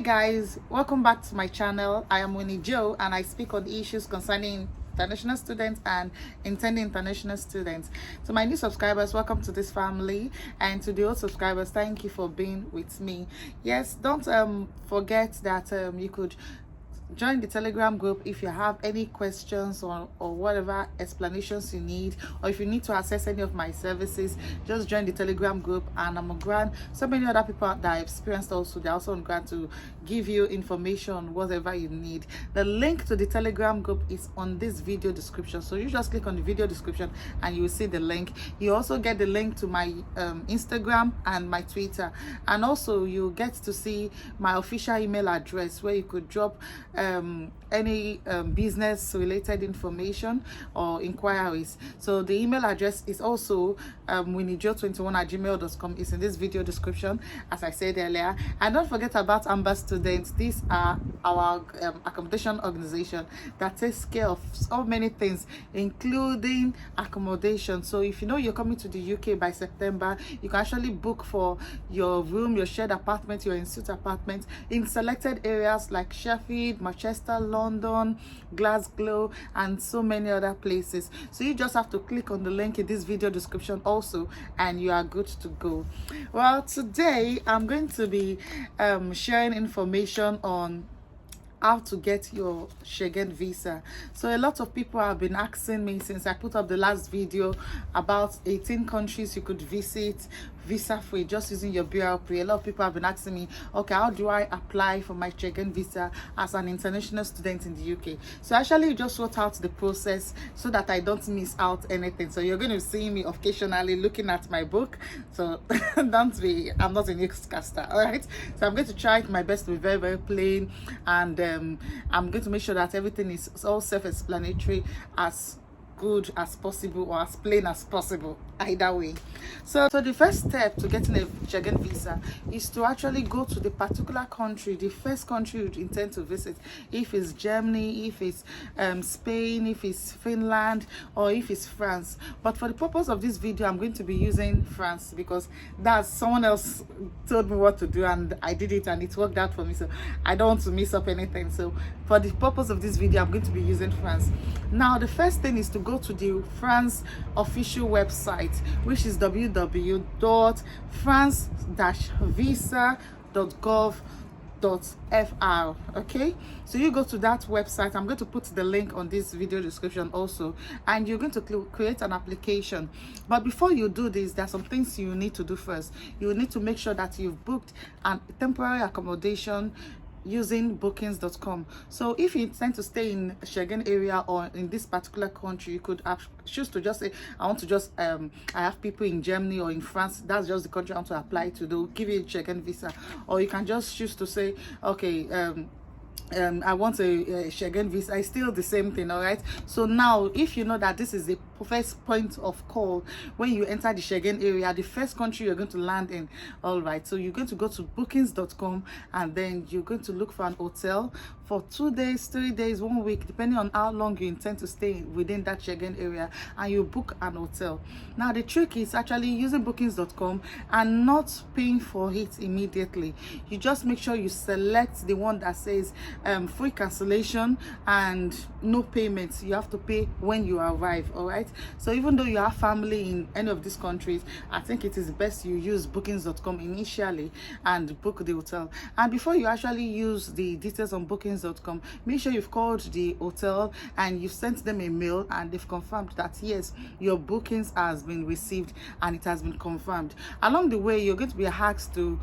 guys, welcome back to my channel. I am Winnie Joe and I speak on issues concerning international students and intending international students. To my new subscribers, welcome to this family, and to the old subscribers, thank you for being with me. Yes, don't forget that you could join the Telegram group if you have any questions or whatever explanations you need, or if you need to access any of my services. Just join the Telegram group, and I'm on ground. So many other people that I experienced also, they're also on ground to give you information, whatever you need. The link to the Telegram group is on this video description, so you just click on the video description and you will see the link. You also get the link to my Instagram and my Twitter, and also you get to see my official email address where you could drop any business related information or inquiries. So the email address is also winniejo21@gmail.com. It's in this video description, as I said earlier. And don't forget about Amber Students. These are our accommodation organization that takes care of so many things, including accommodation. So if you know you're coming to the UK by September, you can actually book for your room, your shared apartment, your in-suite apartment in selected areas like Sheffield, Manchester, London, Glasgow, and so many other places. So you just have to click on the link in this video description also, and you are good to go. Well, today I'm going to be sharing information on how to get your Schengen visa. So a lot of people have been asking me since I put up the last video about 18 countries you could visit visa free just using your BRP. A lot of people have been asking me, okay, how do I apply for my Schengen visa as an international student in the UK? So actually just wrote out the process so that I don't miss out anything. So you're going to see me occasionally looking at my book, so don't be, I'm not a newscaster, all right? So I'm going to try my best to be very, very plain, and I'm going to make sure that everything is all self-explanatory, as good as possible or as plain as possible, either way. So the first step to getting a Schengen visa is to actually go to the particular country, the first country you intend to visit. If it's Germany, if it's Spain, if it's Finland, or if it's France. But for the purpose of this video, I'm going to be using France because that's someone else told me what to do and I did it and it worked out for me, so I don't want to miss up anything. So for the purpose of this video, I'm going to be using France. Now the first thing is to go to the France official website, which is www.france-visa.gov.fr. okay, so you go to that website. I'm going to put the link on this video description also, and you're going to create an application. But before you do this, there are some things you need to do first. You need to make sure that you've booked a temporary accommodation using bookings.com. So if you intend to stay in Schengen area or in this particular country, you could choose to just say, I want to just I have people in Germany or in France, that's just the country I want to apply to. They'll give you a Schengen visa. Or you can just choose to say, okay, I want a Schengen visa. It's still the same thing, all right? So now if you know that this is the first point of call when you enter the Schengen area, the first country you're going to land in, all right, so you're going to go to bookings.com, and then you're going to look for an hotel for 2 days, 3 days, 1 week, depending on how long you intend to stay within that Schengen area, and you book an hotel. Now the trick is actually using bookings.com and not paying for it immediately. You just make sure you select the one that says free cancellation and no payments. You have to pay when you arrive, all right? So even though you have family in any of these countries, I think it is best you use bookings.com initially and book the hotel. And before you actually use the details on bookings.com, make sure you've called the hotel and you've sent them a mail and they've confirmed that yes, your bookings has been received and it has been confirmed. Along the way, you're going to be asked to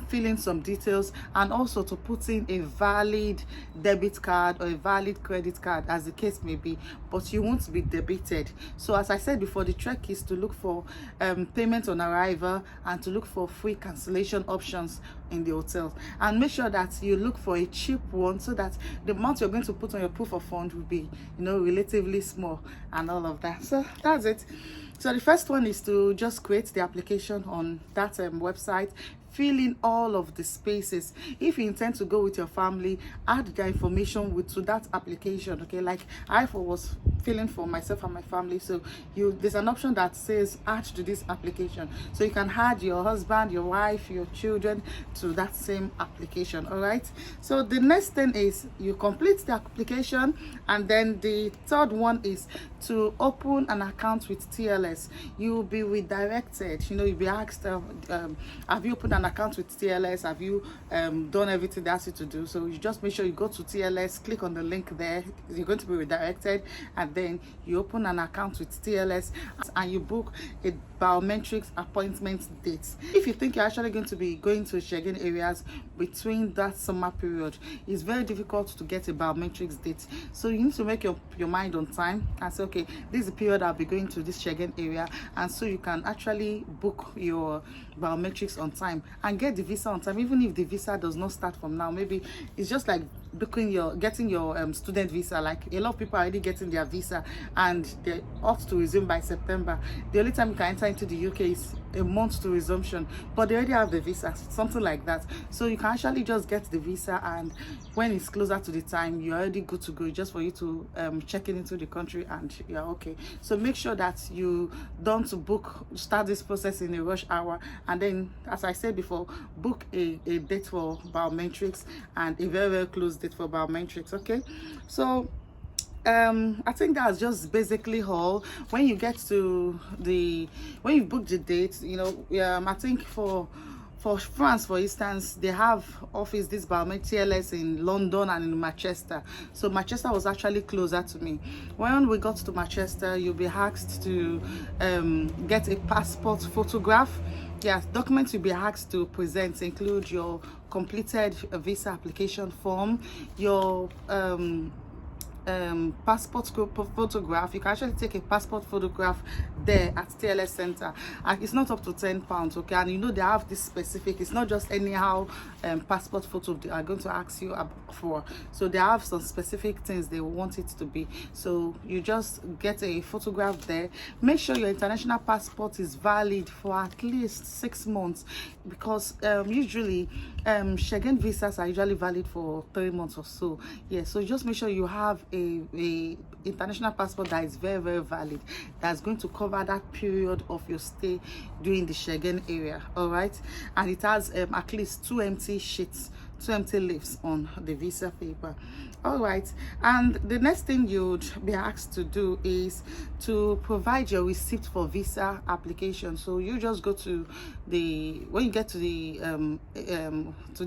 fill in some details and also to put in a valid debit card or a valid credit card, as the case may be, but you won't be debited. So as I said before, the trick is to look for payment on arrival and to look for free cancellation options in the hotel, and make sure that you look for a cheap one so that the amount you're going to put on your proof of fund will be, you know, relatively small and all of that. So that's it. So the first one is to just create the application on that website. Fill in all of the spaces. If you intend to go with your family, add the information to that application, okay? Like I, for filling for myself and my family. So there's an option that says add to this application, so you can add your husband, your wife, your children to that same application. All right, so the next thing is you complete the application, and then the third one is to open an account with TLS. You will be redirected. You'll be asked, have you opened an account with TLS? Have you done everything they ask you to do? So you just make sure you go to TLS, click on the link there. You're going to be redirected, and then you open an account with TLS and you book a biometrics appointment date. If you think you're actually going to be going to Schengen areas between that summer period, it's very difficult to get a biometrics date. So you need to make your mind on time and say, okay, this is the period I'll be going to this Schengen area, and so you can actually book your biometrics on time and get the visa on time. Even if the visa does not start from now, maybe it's just like getting your student visa. Like a lot of people are already getting their visa and they ought to resume by September. The only time you can enter into the UK is a month to resumption, but they already have the visa, something like that. So you can actually just get the visa, and when it's closer to the time, you're already good to go, just for you to check in into the country and you're okay. So make sure that you don't start this process in a rush hour, and then, as I said before, book a date for biometrics and a very, very close date for biometrics. Okay, so I think that's just basically all. When you get to when you book the date, I think for France, for instance, they have this biometric TLS in London and in Manchester. So Manchester was actually closer to me. When we got to Manchester, you'll be asked to get a passport photograph. Yes, documents you'll be asked to present include your completed visa application form, your passport photograph. You can actually take a passport photograph there at TLS Center, and it's not up to £10. Okay, and they have this specific, it's not just anyhow passport photo they are going to ask you for. So they have some specific things they want it to be. So you just get a photograph there. Make sure your international passport is valid for at least 6 months, because usually Schengen visas are usually valid for 3 months or so. Yeah, so just make sure you have a international passport that is very, very valid, that's going to cover that period of your stay during the Schengen area. All right, and it has at least 2 empty leaves on the visa paper. All right, and the next thing you'd be asked to do is to provide your receipt for visa application. So you just go to when you get to the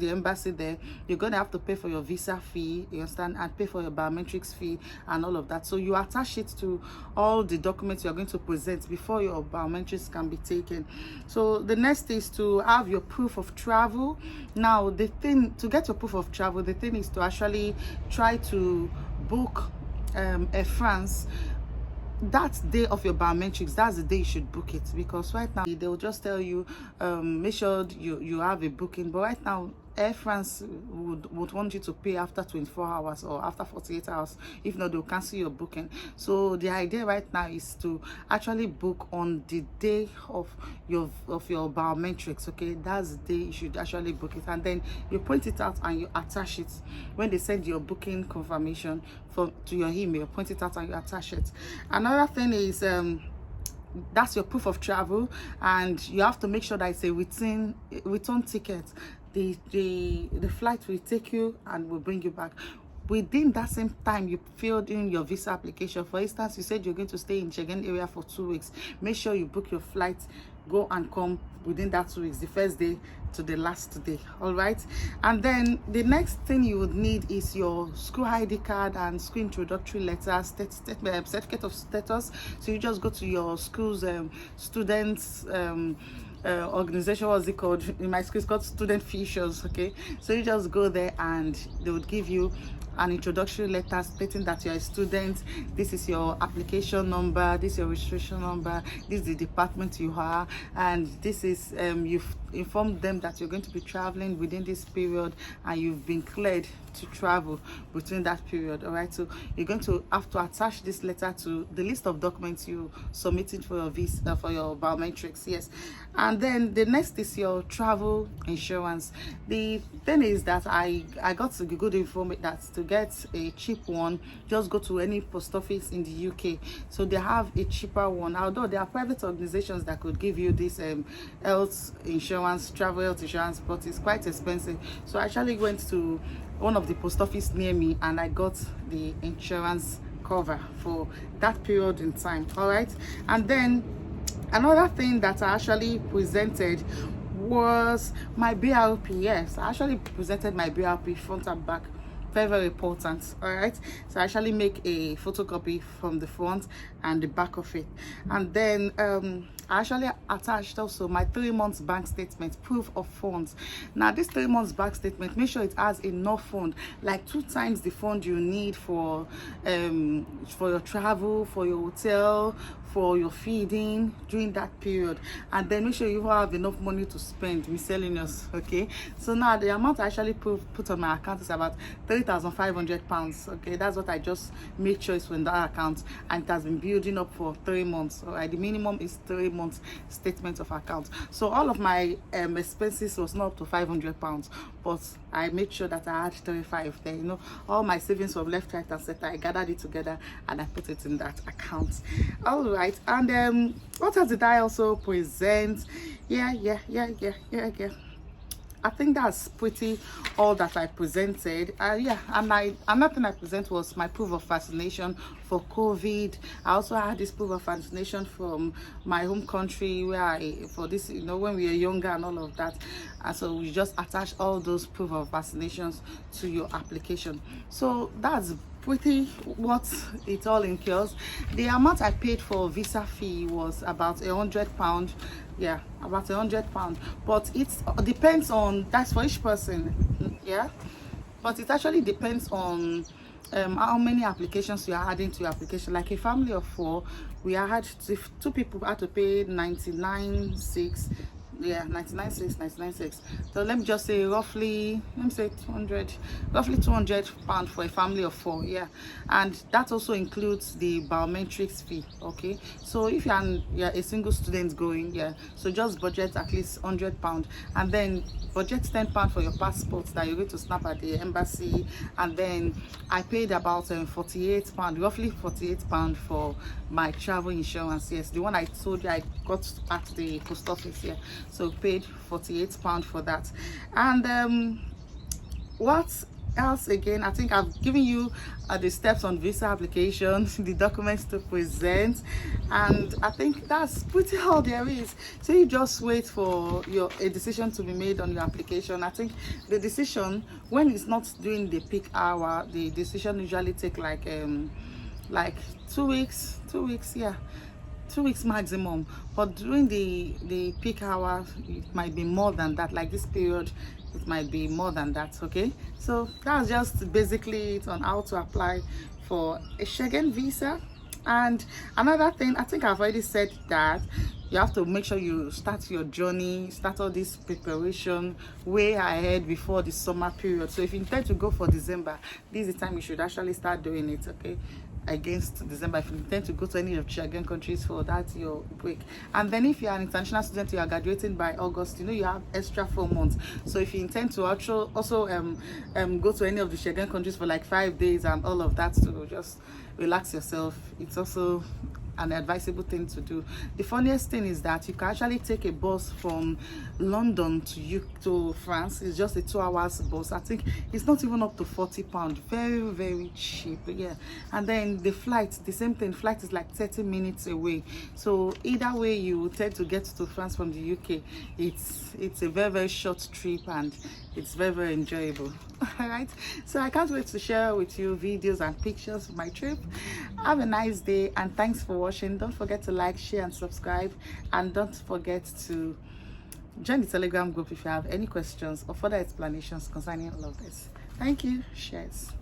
embassy there, you're going to have to pay for your visa fee, you understand, and pay for your biometrics fee and all of that. So you attach it to all the documents you're going to present before your biometrics can be taken. So the next is to have your proof of travel. Now to get your proof of travel, the thing is to actually try to book Air France that day of your biometrics. That's the day you should book it, because right now they'll just tell you make sure you have a booking, but right now Air France would want you to pay after 24 hours or after 48 hours. If not, they'll cancel your booking. So the idea right now is to actually book on the day of your biometrics. Okay, that's the day you should actually book it, and then you print it out and you attach it when they send your booking confirmation to your email. Print it out and you attach it. Another thing is that's your proof of travel, and you have to make sure that it's a return ticket. The flight will take you and will bring you back within that same time you filled in your visa application. For instance, you said you're going to stay in Schengen area for 2 weeks. Make sure you book your flight, go and come within that 2 weeks, the first day to the last day. All right, and then the next thing you would need is your school ID card and school introductory letter, certificate of status. So you just go to your school's students organization, what's it called? In my school it's called student features. Okay, so you just go there and they would give you an introductory letter stating that you're a student. This is your application number, this is your registration number, this is the department you are, and this is you've informed them that you're going to be traveling within this period and you've been cleared to travel between that period. All right, so you're going to have to attach this letter to the list of documents you submitted for your visa, for your biometrics. Yes, and then the next is your travel insurance. The thing is that I got to good information that to get a cheap one, just go to any post office in the UK. So they have a cheaper one, although there are private organizations that could give you this health insurance, travel health insurance, but it's quite expensive. So I actually went to one of the post office near me and I got the insurance cover for that period in time. All right. And then another thing that I actually presented was my BRP. Yes, I actually presented my BRP front and back. Very, very important. All right, so I actually make a photocopy from the front and the back of it, and then I actually attached also my 3 months bank statement, proof of funds. Now this 3 months bank statement, make sure it has enough fund, like 2 times the fund you need for your travel, for your hotel, for your feeding during that period. And then make sure you have enough money to spend miscellaneous. Okay, so now the amount I actually put on my account is about £3,500. Okay, that's what I just made choice in that account, and it has been building up for 3 months. All right, the minimum is 3 months statement of account. So all of my expenses was not up to £500, but I made sure that I had 35 there. You know, all my savings from left, right, and center, I gathered it together and I put it in that account. All right. And what else did I also present? Yeah. I think that's pretty all that I presented. Yeah, and another thing I present was my proof of vaccination for COVID. I also had this proof of vaccination from my home country where for this, you know, when we were younger and all of that. And so we just attach all those proof of vaccinations to your application. So that's pretty what it all entails. The amount I paid for visa fee was about £100. Yeah, about £100, but it depends on, that's for each person. Yeah, but it actually depends on how many applications you are adding to your application. Like a family of 4, we had 2 people had to pay 99.6. Yeah, 99.6. So let me just say roughly, let me say 200, roughly £200 for a family of 4. Yeah, and that also includes the biometrics fee. Okay, so if you're a single student going, yeah, so just budget at least £100, and then budget £10 for your passport that you're going to snap at the embassy. And then I paid about £48, roughly £48 for my travel insurance. Yes, the one I told you I got at the post office here. So paid £48 for that. And what else again? I think I've given you the steps on visa application, the documents to present, and I think that's pretty all there is. So you just wait for a decision to be made on your application. I think the decision, when it's not during the peak hour, the decision usually take like 2 weeks. Yeah, 2 weeks maximum, but during the peak hour it might be more than that. Like this period, it might be more than that. Okay, so that's just basically it on how to apply for a Schengen visa. And another thing, I think I've already said that you have to make sure you start your journey, start all this preparation way ahead before the summer period. So if you intend to go for December, this is the time you should actually start doing it. Okay, against December, if you intend to go to any of the Schengen countries for that your break. And then if you're an international student, you are graduating by August, you know, you have extra 4 months. So if you intend to also go to any of the Schengen countries for like 5 days and all of that to just relax yourself, it's also an advisable thing to do. The funniest thing is that you can actually take a bus from London to France. It's just a 2 hours bus. I think it's not even up to £40. Very, very cheap. Yeah, and then the flight, the same thing. Flight is like 30 minutes away. So either way you tend to get to France from the UK, it's a very, very short trip and it's very, very enjoyable. All right, so I can't wait to share with you videos and pictures of my trip. Have a nice day and thanks for watching. Don't forget to like, share and subscribe, and don't forget to join the Telegram group if you have any questions or further explanations concerning all of this. Thank you. Cheers.